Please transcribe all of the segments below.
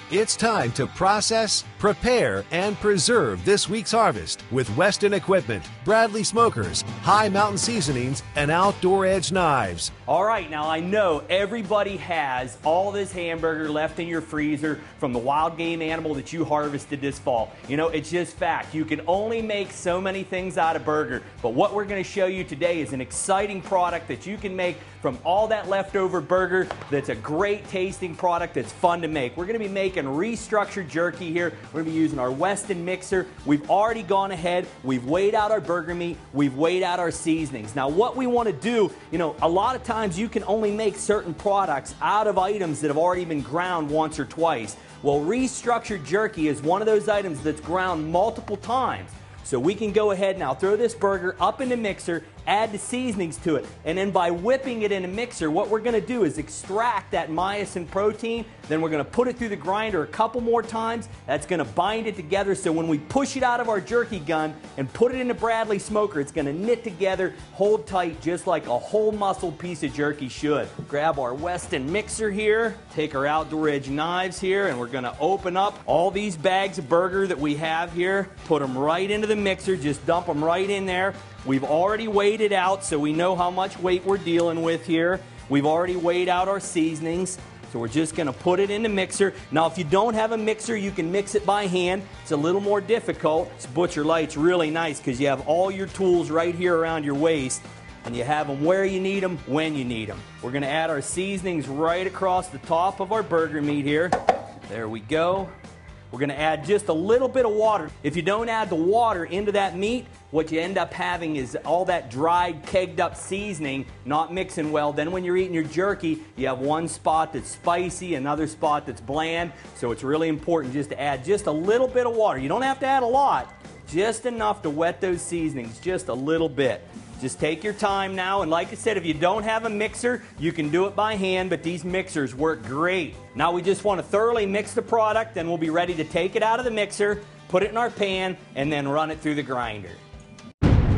It's time to process, prepare, and preserve this week's harvest with Weston Equipment, Bradley Smokers, High Mountain Seasonings, and Outdoor Edge Knives. All right, now I know everybody has all this hamburger left in your freezer from the wild game animal that you harvested this fall. You know, it's just fact. You can only make so many things out of burger, but what we're going to show you today is an exciting product that you can make from all that leftover burger that's a great tasting product that's fun to make. We're going to be making restructured jerky here. We're going to be using our Weston mixer. We've already gone ahead. We've weighed out our burger meat. We've weighed out our seasonings. Now what we want to do, you know, a lot of times you can only make certain products out of items that have already been ground once or twice. Well, restructured jerky is one of those items that's ground multiple times. So we can go ahead now, throw this burger up in the mixer, add the seasonings to it, and then by whipping it in a mixer, what we're going to do is extract that myosin protein, then we're going to put it through the grinder a couple more times. That's going to bind it together, so when we push it out of our jerky gun and put it in the Bradley smoker, it's going to knit together, hold tight, just like a whole muscle piece of jerky should. Grab our Weston mixer here, take our Outdoor Edge knives here, and we're going to open up all these bags of burger that we have here, put them right into the mixer, just dump them right in there. We've already weighed it out, so we know how much weight we're dealing with here. We've already weighed out our seasonings, so we're just going to put it in the mixer. Now, if you don't have a mixer, you can mix it by hand. It's a little more difficult. This Butcher Light's really nice because you have all your tools right here around your waist, and you have them where you need them, when you need them. We're going to add our seasonings right across the top of our burger meat here. There we go. We're going to add just a little bit of water. If you don't add the water into that meat, what you end up having is all that dried, kegged up seasoning not mixing well. Then when you're eating your jerky, you have one spot that's spicy, another spot that's bland. So it's really important just to add just a little bit of water. You don't have to add a lot, just enough to wet those seasonings, just a little bit. Just take your time now, and like I said, if you don't have a mixer, you can do it by hand, but these mixers work great. Now we just want to thoroughly mix the product, then we'll be ready to take it out of the mixer, put it in our pan, and then run it through the grinder.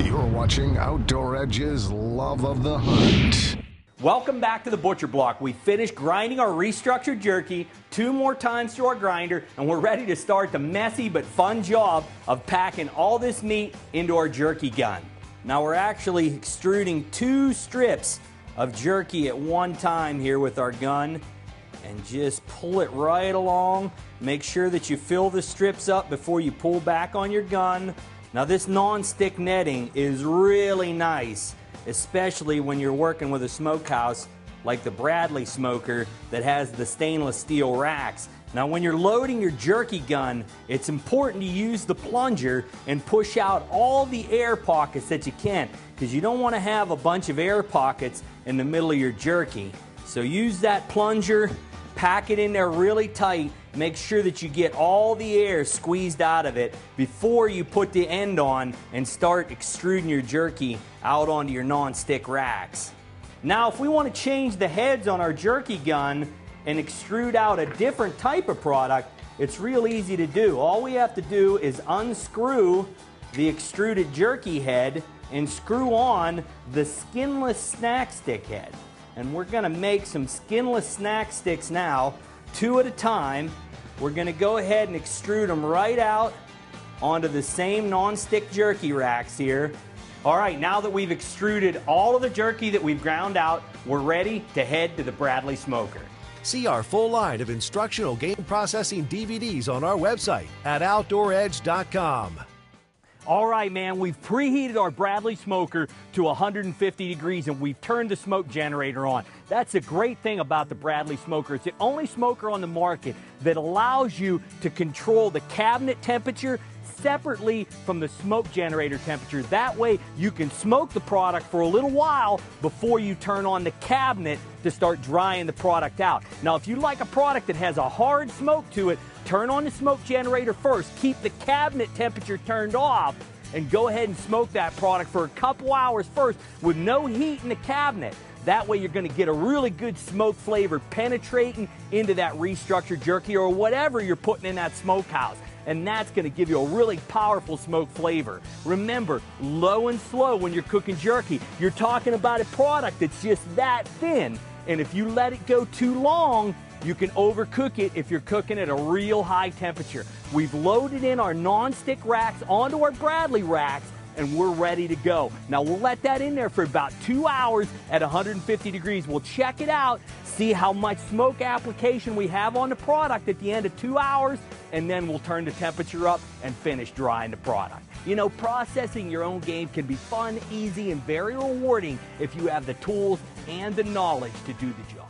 You're watching Outdoor Edge's Love of the Hunt. Welcome back to the Butcher Block. We finished grinding our restructured jerky 2 more times through our grinder, and we're ready to start the messy but fun job of packing all this meat into our jerky gun. Now we're actually extruding 2 strips of jerky at one time here with our gun, and just pull it right along. Make sure that you fill the strips up before you pull back on your gun. Now this non-stick netting is really nice, especially when you're working with a smokehouse like the Bradley smoker that has the stainless steel racks. Now when you're loading your jerky gun, it's important to use the plunger and push out all the air pockets that you can, because you don't want to have a bunch of air pockets in the middle of your jerky. So use that plunger, pack it in there really tight, make sure that you get all the air squeezed out of it before you put the end on and start extruding your jerky out onto your non-stick racks. Now if we want to change the heads on our jerky gun and extrude out a different type of product, it's real easy to do. All we have to do is unscrew the extruded jerky head and screw on the skinless snack stick head. And we're going to make some skinless snack sticks now, 2 at a time. We're going to go ahead and extrude them right out onto the same non-stick jerky racks here. All right, now that we've extruded all of the jerky that we've ground out, we're ready to head to the Bradley smoker. See our full line of instructional game processing DVDs on our website at OutdoorEdge.com. All right, man, we've preheated our Bradley smoker to 150 degrees and we've turned the smoke generator on. That's the great thing about the Bradley smoker. It's the only smoker on the market that allows you to control the cabinet temperature separately from the smoke generator temperature. That way you can smoke the product for a little while before you turn on the cabinet to start drying the product out. Now if you like a product that has a hard smoke to it, turn on the smoke generator first, keep the cabinet temperature turned off, and go ahead and smoke that product for a couple hours first with no heat in the cabinet. That way you're going to get a really good smoke flavor penetrating into that restructured jerky or whatever you're putting in that smokehouse. And that's going to give you a really powerful smoke flavor. Remember, low and slow when you're cooking jerky. You're talking about a product that's just that thin. And if you let it go too long, You can overcook it if you're cooking at a real high temperature. We've loaded in our non-stick racks onto our Bradley racks, and we're ready to go. Now we'll let that in there for about 2 hours at 150 degrees. We'll check it out, see how much smoke application we have on the product at the end of 2 hours, and then we'll turn the temperature up and finish drying the product. You know, processing your own game can be fun, easy, and very rewarding if you have the tools and the knowledge to do the job.